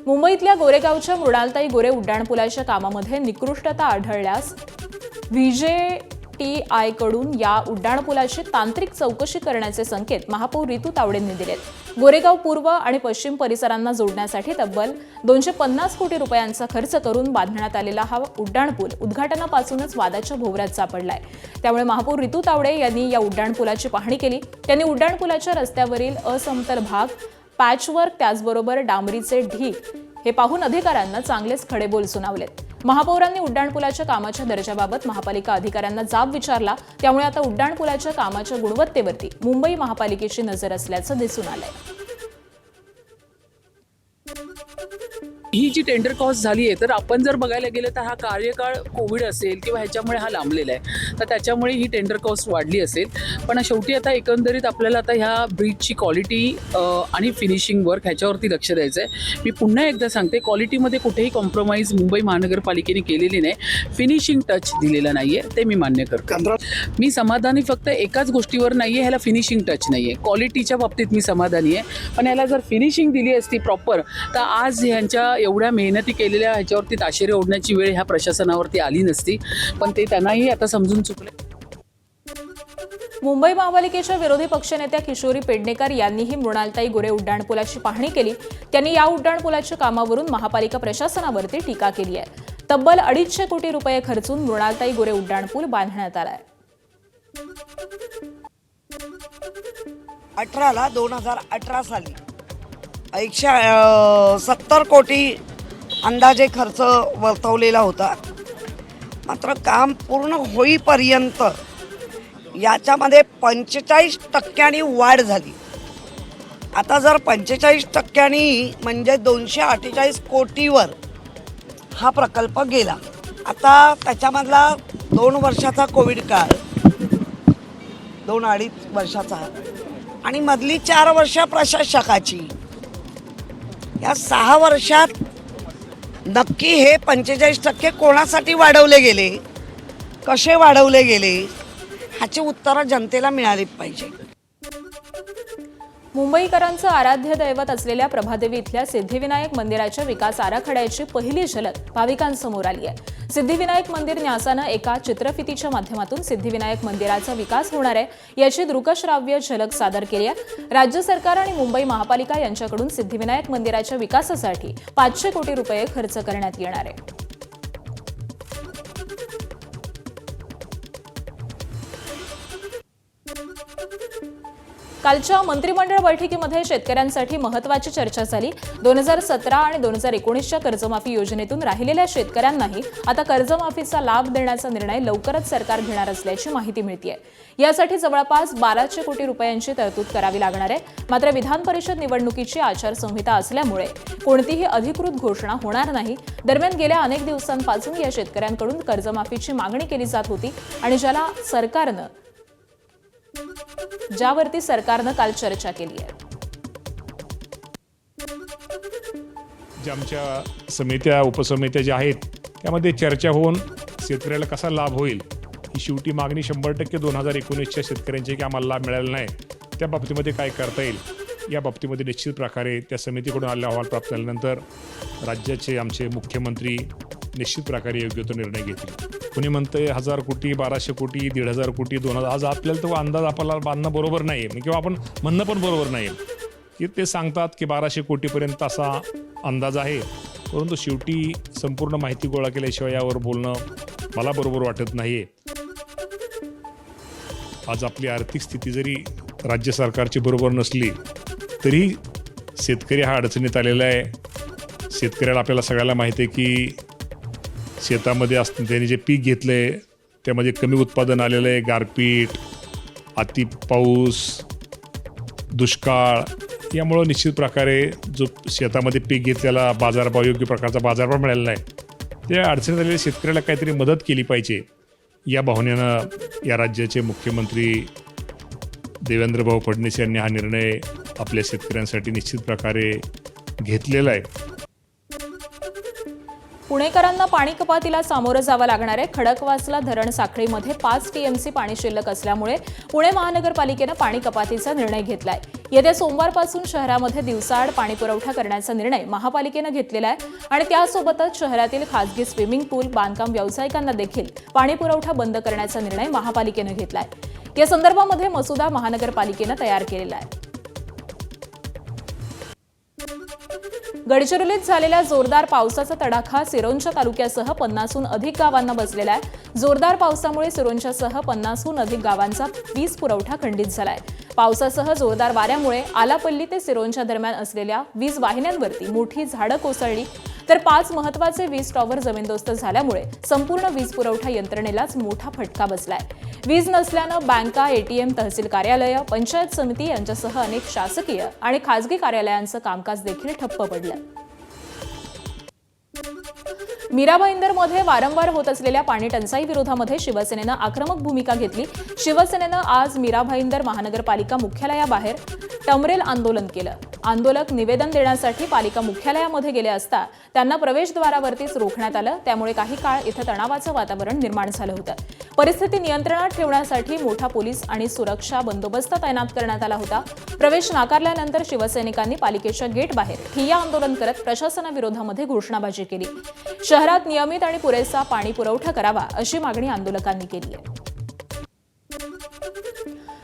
मुंबईतल्या गोरेगावच्या मृणालताई गोरे उड्डाणपुलाच्या कामामध्ये निकृष्टता आढळल्यास व्हीजेटीआयकडून या उड्डाणपुलाची तांत्रिक चौकशी करण्याचे संकेत महापौर रितू तावडेंनी दिलेत। गोरेगाव पूर्व आणि पश्चिम परिसरांना जोडण्यासाठी तब्बल 250 कोटी रुपयांचा खर्च करून बांधण्यात आलेला हा उड्डाणपूल उद्घाटनापासूनच वादाच्या भोवऱ्यात सापडलाय। त्यामुळे महापौर रितू तावडे यांनी या उड्डाणपुलाची पाहणी केली। त्यांनी उड्डाणपुलाच्या रस्त्यावरील असमतल भाग, पॅचवर्क, त्याचबरोबर डांबरीचे ढीग हे पाहून अधिकाऱ्यांना चांगलेच खडेबोल सुनावलेत। महापौरांनी उड्डाणपुलाच्या कामाच्या दर्जाबाबत महापालिका अधिकाऱ्यांना जाब विचारला। त्यामुळे आता उड्डाणपुलाच्या कामाच्या गुणवत्तेवरती मुंबई महापालिकेची नजर असल्याचं दिसून आलंय। ही जी टेंडर कॉस्ट झाली आहे, तर आपण जर बघायला गेलं तर हा कार्यकाळ कोविड असेल किंवा ह्याच्यामुळे हा लांबलेला आहे, तर त्याच्यामुळे ही टेंडर कॉस्ट वाढली असेल। पण शेवटी आता एकंदरीत आपल्याला आता ह्या ब्रिजची क्वालिटी आणि फिनिशिंग वर्क ह्याच्यावरती लक्ष द्यायचं आहे। मी पुन्हा एकदा सांगते, क्वालिटीमध्ये कुठेही कॉम्प्रोमाइज मुंबई महानगरपालिकेने केलेली नाही, फिनिशिंग टच दिलेला नाही आहे, ते मी मान्य करतो। मी समाधानी फक्त एकाच गोष्टीवर नाही आहे, ह्याला फिनिशिंग टच नाही आहे। क्वालिटीच्या बाबतीत मी समाधानी आहे, पण ह्याला जर फिनिशिंग दिली असती प्रॉपर, तर आज ह्यांच्या एवढ्या मेहनती केलेल्या ह्याच्यावरती ताशेरे ओढण्याची वेळ ह्या प्रशासनावरती आली नसती, पण ते त्यांनाही आता समजून चुकले। मुंबई महापालिकेच्या विरोधी पक्षनेत्या किशोरी पेडणेकर यांनीही मृणालताई गोरे उड्डाणपुलाची पाहणी केली। त्यांनी या उड्डाणपुलाच्या कामावरून महापालिका प्रशासनावरती टीका केली आहे। तब्बल 250 कोटी रुपये खर्चून मृणालताई गोरे उड्डाणपूल बांधण्यात आलाय। 2018 साली 170 कोटी अंदाजे खर्च वर्तवलेला होता। मात्र काम पूर्ण होईपर्यंत याच्यामध्ये 45% वाढ झाली। आता जर 45% म्हणजे 248 कोटीवर हा प्रकल्प गेला। आता त्याच्यामधला 2 वर्षाचा कोविड काळ, 2-2.5 वर्षाचा आणि मधली 4 वर्ष प्रशासकाची, या 6 वर्षात नक्की हे 45% कोणासाठी वाढवले गेले, कसे वाढवले गेले, ह्याची उत्तरं जनतेला मिळाली पाहिजे। मुंबईकरांचं आराध्य दैवत असलेल्या प्रभादेवी इथल्या सिद्धिविनायक मंदिराच्या विकास आराखड्याची पहिली झलक भाविकांसमोर आली आहे। सिद्धिविनायक मंदिर न्यासानं एका चित्रफितीच्या माध्यमातून सिद्धिविनायक मंदिराचा विकास होणार आहे याची दृकश्राव्य झलक सादर केली आहे। राज्य सरकार आणि मुंबई महापालिका यांच्याकडून सिद्धिविनायक मंदिराच्या विकासासाठी 500 कोटी रुपये खर्च करण्यात येणार आहे। कालच्या मंत्रिमंडळ बैठकीमध्ये शेतकऱ्यांसाठी महत्त्वाची चर्चा झाली। 2017 आणि 2019च्या कर्जमाफी योजनेतून राहिलेल्या शेतकऱ्यांनाही आता कर्जमाफीचा लाभ देण्याचा निर्णय लवकरच सरकार घेणार असल्याची माहिती मिळतेय। यासाठी जवळपास 1200 कोटी रुपयांची तरतूद करावी लागणार आहे। मात्र विधान परिषद निवडणुकीची आचारसंहिता असल्यामुळे कोणतीही अधिकृत घोषणा होणार नाही। दरम्यान गेल्या अनेक दिवसांपासून या शेतकऱ्यांकडून कर्जमाफीची मागणी केली जात होती आणि ज्यावरती सरकारनं काल चर्चा केली आहे। ज्या आमच्या समित्या उपसमित्या ज्या आहेत त्यामध्ये चर्चा होऊन शेतकऱ्याला कसा लाभ होईल ही शेवटी मागणी 100% 2019च्या शेतकऱ्यांची की आम्हाला लाभ मिळाला नाही, त्या बाबतीमध्ये काय करता येईल या बाबतीमध्ये निश्चित प्रकारे त्या समितीकडून आलेला अहवाल प्राप्त झाल्यानंतर राज्याचे आमचे मुख्यमंत्री निश्चित प्रकारे योग्य तो निर्णय घेतील। कुणी म्हणतंय 1000 कोटी, 1200 कोटी, 1500 कोटी, 2000, आज आपल्याला तो अंदाज आपल्याला बांधणं बरोबर नाही आहे किंवा आपण म्हणणं पण बरोबर नाही की ते सांगतात की 1200 कोटीपर्यंत असा अंदाज आहे, परंतु शेवटी संपूर्ण माहिती गोळा केल्याशिवाय यावर बोलणं मला बरोबर वाटत नाही। आज आपली आर्थिक स्थिती जरी राज्य सरकारची बरोबर नसली तरी शेतकरी हा अडचणीत आलेला आहे। शेतकऱ्याला आपल्याला सगळ्याला माहिती आहे की शेतामध्ये त्यांनी जे पीक घेतलंय त्यामध्ये कमी उत्पादन आलेलं आहे। गारपीट, अति पाऊस, दुष्काळ यामुळं निश्चित प्रकारे जो शेतामध्ये पीक घेतलेला बाजारभाव, योग्य प्रकारचा बाजारभाव मिळालेला नाही, त्या अडचणीत आलेल्या शेतकऱ्याला काहीतरी मदत केली पाहिजे या भावनेनं या राज्याचे मुख्यमंत्री देवेंद्रभाऊ फडणवीस यांनी हा निर्णय आपल्या शेतकऱ्यांसाठी निश्चित प्रकारे घेतलेला आहे। पुणेकरांना पाणी कपातीला सामोरं जावं लागणार आहे। खडकवासला धरण साखळीमध्ये 5 टीएमसी पाणी शिल्लक असल्यामुळे पुणे महानगरपालिकेनं पाणी कपातीचा निर्णय घेतलाय। येत्या सोमवारपासून शहरामध्ये दिवसाआड पाणी पुरवठा करण्याचा निर्णय महापालिकेनं घेतलेला आहे आणि त्यासोबतच शहरातील खासगी स्विमिंग पूल बांधकाम व्यावसायिकांना देखील पाणी पुरवठा बंद करण्याचा निर्णय महापालिकेनं घेतला आहे। या संदर्भामध्ये मसुदा महानगरपालिकेनं तयार केलेला आहे। गडचिरोलीत झालेल्या जोरदार पावसाचा तडाखा सिरोंचा तालुक्यासह 50हून अधिक गावांना बसलेला आहे। जोरदार पावसामुळे सिरोंचासह 50हून अधिक गावांचा वीज पुरवठा खंडित झालाय। पावसासह जोरदार वाऱ्यामुळे आलापल्ली ते सिरोंचा दरम्यान असलेल्या वीज वाहिन्यांवरती मोठी झाडं कोसळली, तर 5 महत्त्वाचे वीज टॉवर जमीनदोस्त झाल्यामुळे संपूर्ण वीज पुरवठा यंत्रणेलाच मोठा फटका बसलाय। वीज नसल्यानं बँका, एटीएम, तहसील कार्यालयं, पंचायत समिती यांच्यासह अनेक शासकीय आणि खासगी कार्यालयांचं कामकाज देखील ठप्प पडलं। मीरा भाईंदरमध्ये वारंवार होत असलेल्या पाणी टंचाई विरोधामध्ये शिवसेनेनं आक्रमक भूमिका घेतली। शिवसेनेनं आज मीरा भाईंदर महानगरपालिका मुख्यालयाबाहेर टमरेल आंदोलन केलं। आंदोलक निवेदन देण्यासाठी पालिका मुख्यालयामध्ये गेले असता त्यांना प्रवेशद्वारावरतीच रोखण्यात आलं, त्यामुळे काही काळ इथं तणावाचं वातावरण निर्माण झालं होतं। परिस्थिती नियंत्रणात ठेवण्यासाठी मोठा पोलीस आणि सुरक्षा बंदोबस्त तैनात करण्यात आला होता। प्रवेश नाकारल्यानंतर शिवसैनिकांनी पालिकेच्या गेटबाहेर ठिय्या आंदोलन करत प्रशासनाविरोधामध्ये घोषणाबाजी केली। शहरात नियमित आणि पुरेसा पाणी पुरवठा करावा अशी मागणी आंदोलकांनी केली आहे।